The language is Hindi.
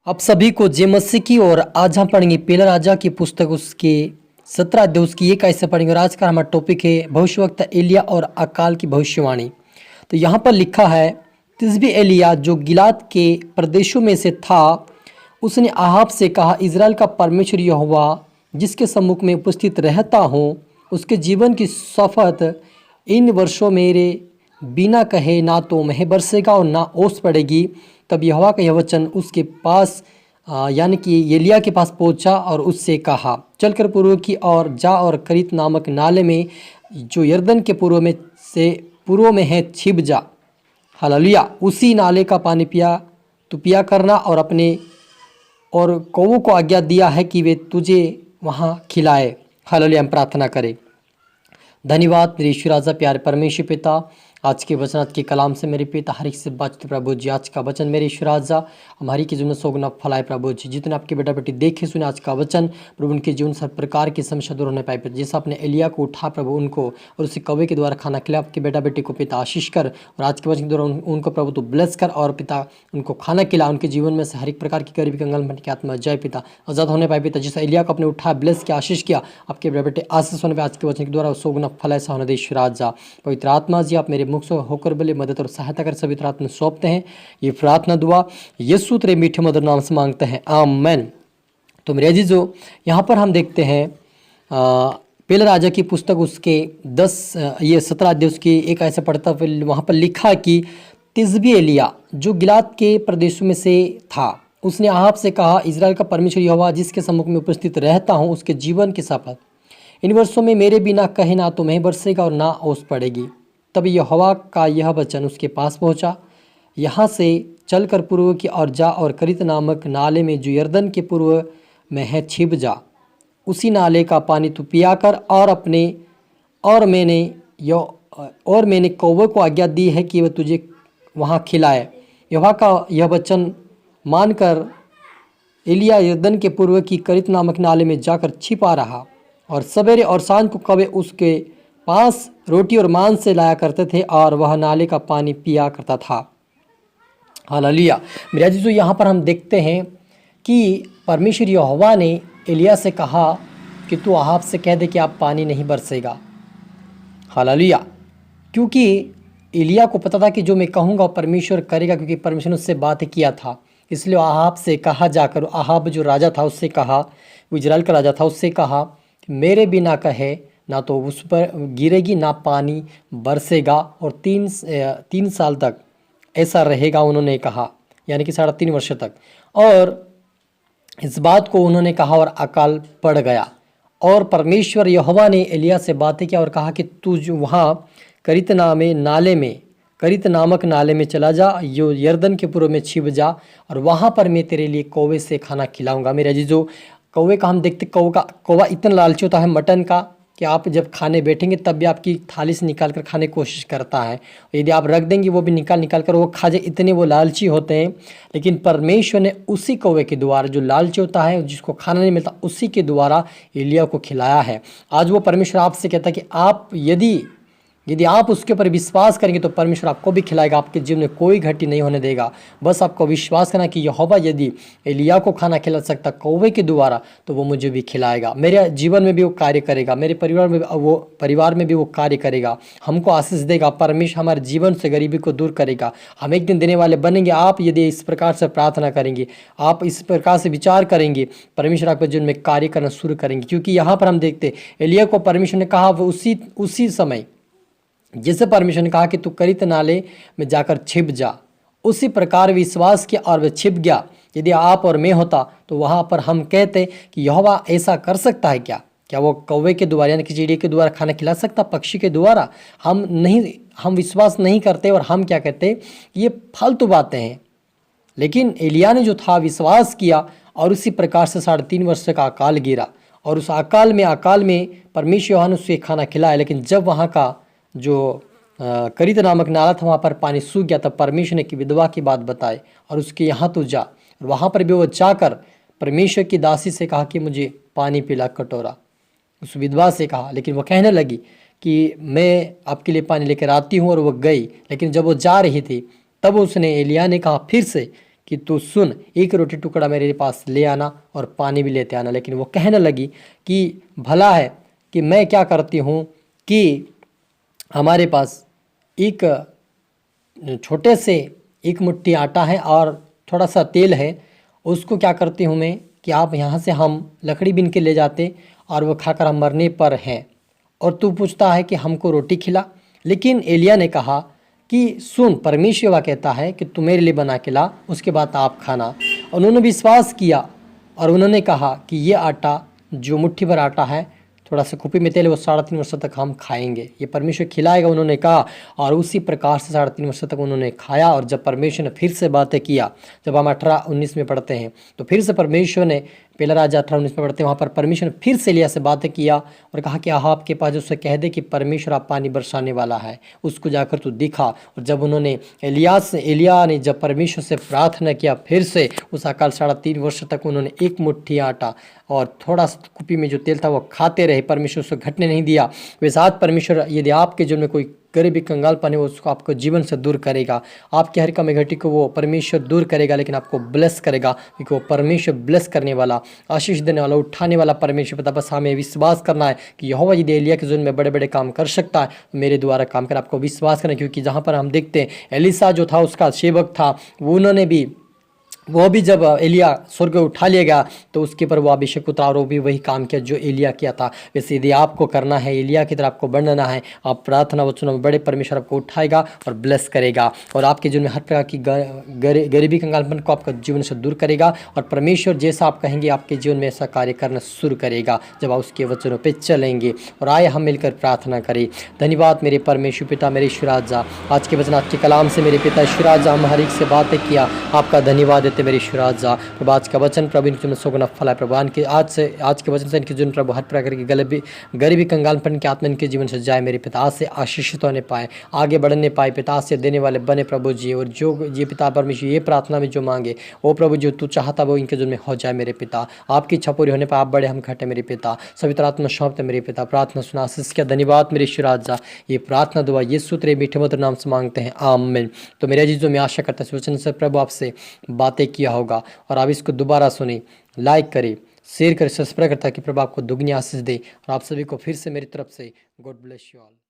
आप सभी को जय मसीह की। और आज हम पढ़ेंगे पहला राजा की पुस्तक उसके 17 अध्याय उसकी 1 आयत से पढ़ेंगे। और आज का हमारा टॉपिक है भविष्यवक्ता एलिया और अकाल की भविष्यवाणी। तो यहाँ पर लिखा है, तिस्बी एलिया जो गिलाद के प्रदेशों में से था, उसने आहाब से कहा, इज़राइल का परमेश्वर यहोवा जिसके सम्मुख में उपस्थित रहता हूँ, उसके जीवन की शपथ, इन वर्षों मेरे बिना कहे ना तो मह बरसेगा और ना ओस पड़ेगी। तब यहोवा का यह वचन उसके पास यानी कि एलिया के पास पहुंचा और उससे कहा, चलकर पूर्व की ओर जा और करीत नामक नाले में जो यरदन के पूर्व में है छिप जा। हालेलुया। उसी नाले का पानी पिया करना और अपने और कौवों को आज्ञा दिया है कि वे तुझे वहाँ खिलाए। हालेलुया। हम प्रार्थना करें। धन्यवाद मेरे ईश्वर राजा प्यारे परमेश्वर पिता, आज के वचन आज के कलाम से मेरे पिता हर एक से बातचीत प्रभु जी। आज का वचन मेरे ईश्वर राजा हमारी के जीवन में सोगुना फलाए प्रभु जी। जितने आपके बेटा बेटी देखे सुने आज का वचन प्रभु, उनके जीवन सब प्रकार की समस्या दूर होने पाए। जैसा आपने एलिया को उठा प्रभु, उनको और उसी कौवे के द्वारा खाना खिला, आपके बेटा बेटी को पिता आशीष कर। और आज के वचन के द्वारा उनको प्रभु तो ब्लेस कर और पिता उनको खाना खिला, उनके जीवन में से हर एक प्रकार की गरीबी कंगाल की आत्मा जय पिता आजाद होने पाए पिता। जैसा एलिया को अपने उठा ब्लेस किया आशीष किया, आपके बेटा बेटे आशीष होने पाए आज के वचन के द्वारा सोगुना फल ऐसा होने दे ईश्वर राजा। पवित्र आत्मा जी आप मेरे मुख से होकर बोले मदद और सहायता कर सभी रात में सौंपते हैं। ये प्रार्थना दुआ यीशु तेरे मीठे मधुर नाम से मांगते हैं, आमीन। तो मेरे अजीजों, यहाँ पर हम देखते हैं पहले राजा की पुस्तक उसके 17 अध्याय उसकी 1 आयत से पढ़ता फिर वहाँ पर लिखा कि तिस्बी एलिया जो गिलाद के प्रदेशों में से था, उसने आहाब से कहा, इज़राइल का परमेश्वर यहोवा जिसके सम्मुख में उपस्थित रहता हूँ, उसके जीवन की शपथ, इन वर्षों में मेरे बिना कहे ना तो मह बरसेगा और ना ओस पड़ेगी। तब यहोवा का यह वचन उसके पास पहुंचा, यहाँ से चलकर पूर्व की ओर जा और करीत नामक नाले में जो यरदन के पूर्व में है छिप जा। उसी नाले का पानी तू पिया कर और मैंने कौवे को आज्ञा दी है कि वह तुझे वहाँ खिलाए। यहोवा का यह वचन मानकर एलिया यरदन के पूर्व की करीत नामक नाले में जाकर छिपा रहा, और सवेरे और सांझ को कौवे उसके पास रोटी और मांस से लाया करते थे और वह नाले का पानी पिया करता था। हालेलुया। मेरे अजीजों, यहाँ पर हम देखते हैं कि परमेश्वर यहोवा ने एलिया से कहा कि तू आहाब से कह दे कि आप पानी नहीं बरसेगा। हालेलुया। क्योंकि एलिया को पता था कि जो मैं कहूँगा वो परमेश्वर करेगा, क्योंकि परमेश्वर ने उससे बात किया था। इसलिए आहाब से कहा जाकर, आहाब जो राजा था उससे कहा, वो इजराइल का राजा था, उससे कहा कि मेरे बिना कहे ना तो उस पर गिरेगी ना पानी बरसेगा, और तीन साल तक ऐसा रहेगा उन्होंने कहा, यानी कि 3.5 वर्ष तक। और इस बात को उन्होंने कहा और अकाल पड़ गया। और परमेश्वर यहोवा ने एलिया से बातें किया और कहा कि तू जो वहाँ करीत नामक नाले में चला जा, जो यरदन के पूर्व में छिप जा, और वहाँ पर मैं तेरे लिए कौवे से खाना खिलाऊंगा। मेरे अजीजों, कौवे का हम देखते, कौवा इतना लालची होता है मटन का कि आप जब खाने बैठेंगे तब भी आपकी थाली से निकाल कर खाने की कोशिश करता है। यदि आप रख देंगे वो भी निकाल कर वो खा जाए, इतने वो लालची होते हैं। लेकिन परमेश्वर ने उसी कौवे के द्वारा, जो लालची होता है जिसको खाना नहीं मिलता, उसी के द्वारा एलिया को खिलाया है। आज वो परमेश्वर आपसे कहता है कि आप यदि आप उसके ऊपर विश्वास करेंगे तो परमेश्वर आपको भी खिलाएगा, आपके जीवन में कोई घटी नहीं होने देगा। बस आपको विश्वास करना कि यहोवा यदि एलिया को खाना खिला सकता कौवे के द्वारा, तो वो मुझे भी खिलाएगा। मेरे जीवन में भी वो कार्य करेगा, मेरे परिवार में भी वो कार्य करेगा, हमको आशीष देगा। परमेश्वर हमारे जीवन से गरीबी को दूर करेगा, हम एक दिन देने वाले बनेंगे। आप यदि इस प्रकार से प्रार्थना करेंगे, आप इस प्रकार से विचार करेंगे, परमेश्वर आपके जीवन में कार्य करना शुरू करेंगे। क्योंकि यहाँ पर हम देखते एलिया को परमेश्वर ने कहा, वो उसी समय जैसे परमेश्वर ने कहा कि तू करीत नाले में जाकर छिप जा, उसी प्रकार विश्वास किया और वह छिप गया। यदि आप और मैं होता तो वहाँ पर हम कहते कि यहोवा ऐसा कर सकता है क्या वो कौवे के द्वारा यानी कि चिड़िया के द्वारा खाना खिला सकता, पक्षी के द्वारा? हम विश्वास नहीं करते और हम क्या कहते, ये फालतू बातें हैं। लेकिन एलिया ने जो था विश्वास किया, और उसी प्रकार से 3.5 वर्ष का अकाल गिरा, और उस अकाल में परमेश्वर यहोवा ने उसे खाना खिलाया। लेकिन जब वहाँ का जो करीत नामक नाला था वहाँ पर पानी सूख गया, तब परमेश्वर ने की विधवा की बात बताई और उसके यहाँ तो जा, और वहाँ पर भी वो जाकर परमेश्वर की दासी से कहा कि मुझे पानी पिला कटोरा। उस विधवा से कहा, लेकिन वो कहने लगी कि मैं आपके लिए पानी लेकर आती हूँ, और वो गई। लेकिन जब वो जा रही थी तब उसने एलिया ने कहा फिर से कि तू सुन, एक रोटी टुकड़ा मेरे पास ले आना और पानी भी लेते आना। लेकिन वो कहने लगी कि भला है कि मैं क्या करती हूँ कि हमारे पास एक छोटे से एक मुट्ठी आटा है और थोड़ा सा तेल है, उसको क्या करती हूँ मैं कि आप यहाँ से हम लकड़ी बीन के ले जाते और वो खाकर हम मरने पर हैं, और तू पूछता है कि हमको रोटी खिला। लेकिन एलिया ने कहा कि सुन, परमेश्वर यहोवा कहता है कि तू मेरे लिए बना के ला, उसके बाद आप खाना। उन्होंने विश्वास किया और उन्होंने कहा कि ये आटा, जो मुट्ठी भर आटा है, थोड़ा सा कुपी में तेल है, वो 3.5 वर्ष तक हम खाएंगे, ये परमेश्वर खिलाएगा, उन्होंने कहा। और उसी प्रकार से 3.5 वर्ष तक उन्होंने खाया। और जब परमेश्वर ने फिर से बातें किया, जब हम 18-19 में पढ़ते हैं, तो फिर से परमेश्वर ने, पहला राजा 18-19 में पढ़ते हैं, वहाँ पर परमेश्वर ने फिर से एलिया से बातें किया और कहा कि अहाब के पास उससे कह दे कि परमेश्वर आप पानी बरसाने वाला है, उसको जाकर तू दिखा। और जब उन्होंने एलिया ने जब परमेश्वर से प्रार्थना किया, फिर से उस अकाल 3.5 वर्ष तक उन्होंने एक मुट्ठी आटा और थोड़ा सा कुपी में जो तेल था वो खाते रहे, परमेश्वर उसको घटने नहीं दिया। वैसे आज परमेश्वर यदि आपके जीवन में कोई गरीबी कंगालपन है, वो उसको आपको जीवन से दूर करेगा, आपके हर कमी घटी को वो परमेश्वर दूर करेगा, लेकिन आपको ब्लेस करेगा, क्योंकि वो परमेश्वर ब्लेस करने वाला, आशीष देने वाला, उठाने वाला परमेश्वर पता। बस हमें विश्वास करना है कि यहोवा यदि एलिया के जीवन में बड़े बड़े काम कर सकता है, तो मेरे द्वारा काम कर, आपको विश्वास करना। क्योंकि जहाँ पर हम देखते हैं एलीशा जो था, उसका सेवक था, वो भी जब एलिया स्वर्ग उठा लिया गया तो उसके ऊपर वो अभिषेक उतरा और वो भी वही काम किया जो एलिया किया था। वैसे यदि आपको करना है, एलिया की तरह आपको बढ़ना है, आप प्रार्थना वचनों में बड़े, परमेश्वर आपको उठाएगा और ब्लेस करेगा और आपके जीवन में हर प्रकार की गरीबी कंगालपन को आपका जीवन से दूर करेगा। और परमेश्वर जैसा आप कहेंगे आपके जीवन में ऐसा कार्य करना शुरू करेगा जब आप उसके वचनों पर चलेंगे। और आए हम मिलकर प्रार्थना करें। धन्यवाद मेरे परमेश्वर पिता, मेरे ईश्वर राजा, आज के वचन, आज के कलाम से मेरे पिता ईश्वर राजा हम हर एक से बातें किया, आपका धन्यवाद मेरे ईश्वर राजा। प्रभु आज का वचन प्रभु इनके जीवन में सौगुना फल है। प्रभु के आज के वचन से इनके जीवन प्रभु हर प्रकार की गरीबी कंगालपन की आत्मा इनके जीवन से जाए मेरे पिता, आज से आशीषित होने पाए, आगे बढ़ने पाए पिता, आज से देने वाले बने प्रभु जी। और जो ये पिता परमेश्वर ये प्रार्थना में जो मांगे वो प्रभु जो तू चाहता वो इनके जीवन में हो जाए मेरे पिता। आपकी इच्छा पूरी होने पर आप बड़े हम घटे मेरे पिता, सभी तरह आत्मा सौंपते मेरे पिता। प्रार्थना सुना आशीष का धन्यवाद मेरे ईश्वर राजा। ये प्रार्थना दुआ यीशु तेरे मीठे मधुर नाम से मांगते हैं, आमीन। तो मेरे अजीजों में आशा करता हूं वचन से प्रभु आपसे बातें किया होगा और आप इसको दोबारा सुने, लाइक करें, शेयर करें, सब्सक्राइब करता कि प्रभु आपको दुगनी आशीष दे। और आप सभी को फिर से मेरी तरफ से गॉड ब्लेस यू ऑल।